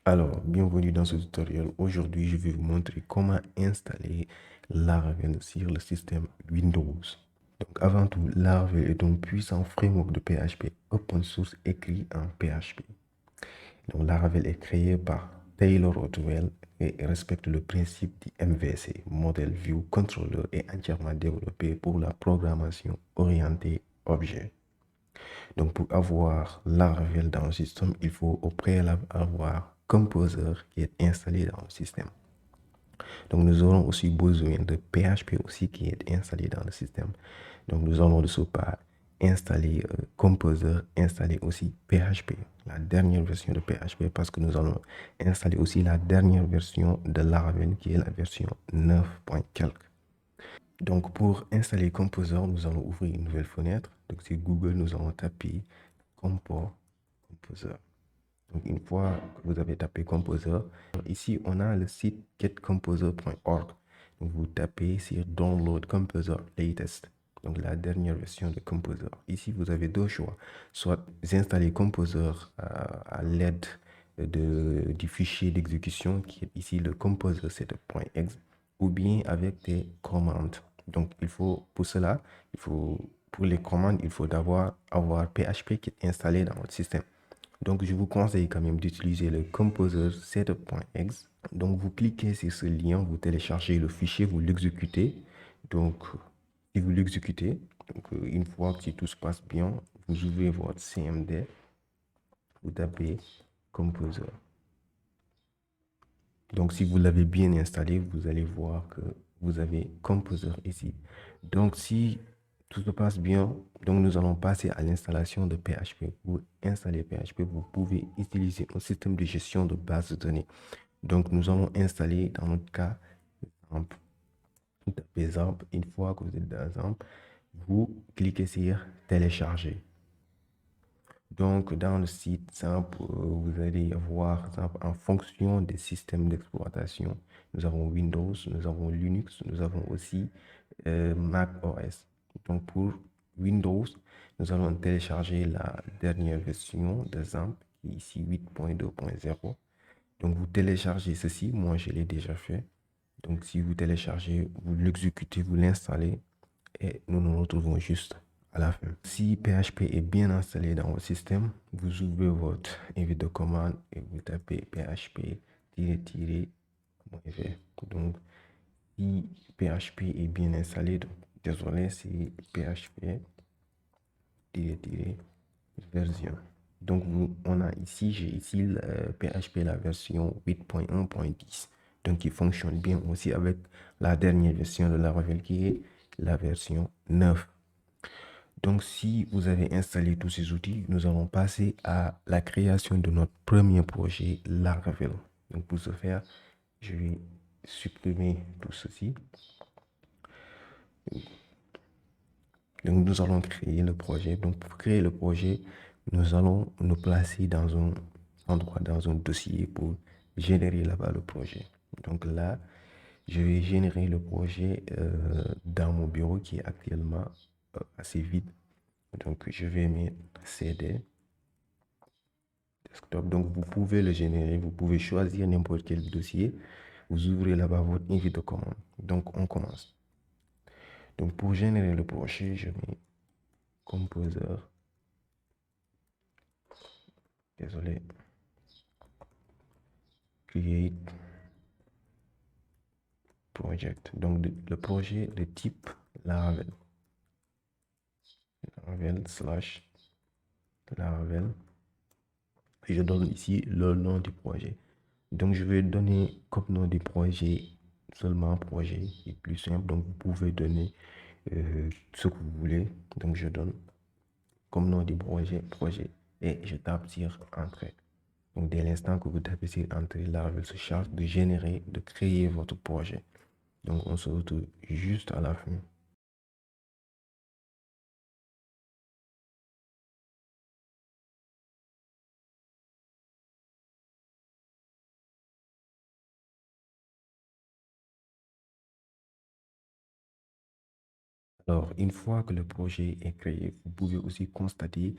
Alors, bienvenue dans ce tutoriel. Aujourd'hui, je vais vous montrer comment installer Laravel sur le système Windows. Donc, avant tout, Laravel est un puissant framework de PHP open source écrit en PHP. Donc, Laravel est créé par Taylor Otwell et respecte le principe du MVC, Model View Controller, et entièrement développé pour la programmation orientée objet. Donc, pour avoir Laravel dans le système, il faut au préalable avoir Composer qui est installé dans le système. Donc, nous aurons aussi besoin de PHP aussi qui est installé dans le système. Donc, nous allons de ce pas installer Composer, installer aussi PHP, la dernière version de PHP, parce que nous allons installer aussi la dernière version de Laravel qui est la version 9. Quelque. Donc, pour installer Composer, nous allons ouvrir une nouvelle fenêtre. Donc, sur Google, nous allons taper Composer. Donc, une fois que vous avez tapé Composer, ici, on a le site getcomposer.org. Donc, vous tapez sur Download Composer Latest, donc la dernière version de Composer. Ici, vous avez deux choix. Soit vous installez Composer à l'aide du fichier d'exécution qui est ici le composer setup.exe, ou bien avec des commandes. Donc, pour cela, pour les commandes, il faut d'abord avoir PHP qui est installé dans votre système. Donc, je vous conseille quand même d'utiliser le composer setup.exe. Donc, vous cliquez sur ce lien, vous téléchargez le fichier, vous l'exécutez. Donc, si vous l'exécutez, une fois que tout se passe bien, vous ouvrez votre CMD, vous tapez composer. Donc, si vous l'avez bien installé, vous allez voir que vous avez Composer ici. Donc, si tout se passe bien, donc nous allons passer à l'installation de PHP. Pour installer PHP, vous pouvez utiliser un système de gestion de base de données. Donc, nous allons installer, dans notre cas, ZAMP. Tapez ZAMP. Une fois que vous êtes dans ZAMP, vous cliquez sur télécharger. Donc, dans le site ZAMP, vous allez avoir ZAMP en fonction des systèmes d'exploitation. Nous avons Windows, nous avons Linux, nous avons aussi Mac OS. Donc, pour Windows, nous allons télécharger la dernière version de ZAMP, qui est ici 8.2.0. Donc, vous téléchargez ceci. Moi, je l'ai déjà fait. Donc, si vous téléchargez, vous l'exécutez, vous l'installez et nous nous retrouvons juste à la fin. Si PHP est bien installé dans votre système, vous ouvrez votre invite de commande et vous tapez php-. Donc, si PHP est bien installé, donc, désolé, c'est php-version. Donc, j'ai ici le PHP, la version 8.1.10. Donc, il fonctionne bien aussi avec la dernière version de Laravel qui est la version 9. Donc, si vous avez installé tous ces outils, nous allons passer à la création de notre premier projet Laravel. Donc, pour ce faire, je vais supprimer tout ceci. Donc, nous allons créer le projet. Donc, pour créer le projet, nous allons nous placer dans un endroit, dans un dossier pour générer là-bas le projet. Donc là, je vais générer le projet dans mon bureau qui est actuellement assez vide. Donc, je vais mettre CD desktop. Donc, vous pouvez le générer. Vous pouvez choisir n'importe quel dossier. Vous ouvrez là-bas votre invite de commande. Donc, on commence. Donc, pour générer le projet, je mets Composer. Désolé. Create Project. Donc, le projet de type Laravel. Laravel. Et je donne ici le nom du projet. Donc, je vais donner comme nom du projet seulement projet. C'est plus simple. Donc, vous pouvez donner ce que vous voulez. Donc, je donne comme nom du projet. Et je tape sur Entrée. Donc, dès l'instant que vous tapez sur Entrée, Laravel se charge de générer, de créer votre projet. Donc, on se retrouve juste à la fin. Alors, une fois que le projet est créé, vous pouvez aussi constater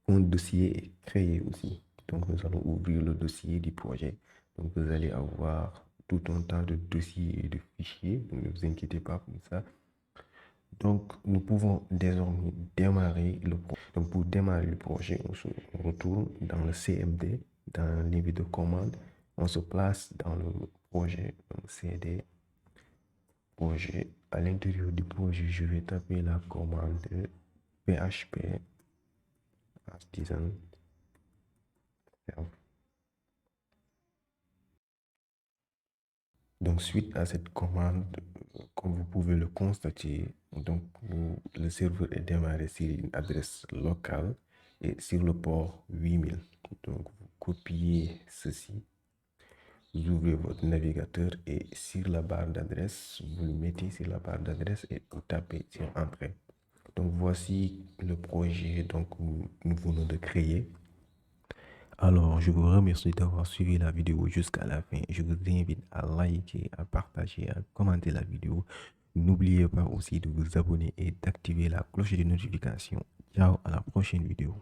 qu'un dossier est créé aussi. Donc, nous allons ouvrir le dossier du projet. Donc, vous allez avoir tout un tas de dossiers et de fichiers. Donc, ne vous inquiétez pas pour ça. Donc, nous pouvons désormais démarrer le projet. Donc, pour démarrer le projet, on se retourne dans le CMD, dans l'invite de commande. On se place dans le projet, donc CD, projet. À l'intérieur du projet, je vais taper la commande PHP artisan. Donc, suite à cette commande, comme vous pouvez le constater, donc, le serveur est démarré sur une adresse locale et sur le port 8000. Donc, vous copiez ceci, vous ouvrez votre navigateur et sur la barre d'adresse, vous le mettez sur la barre d'adresse et vous tapez sur Entrée. Donc, voici le projet donc, que nous venons de créer. Alors, je vous remercie d'avoir suivi la vidéo jusqu'à la fin. Je vous invite à liker, à partager, à commenter la vidéo. N'oubliez pas aussi de vous abonner et d'activer la cloche de notification. Ciao, à la prochaine vidéo.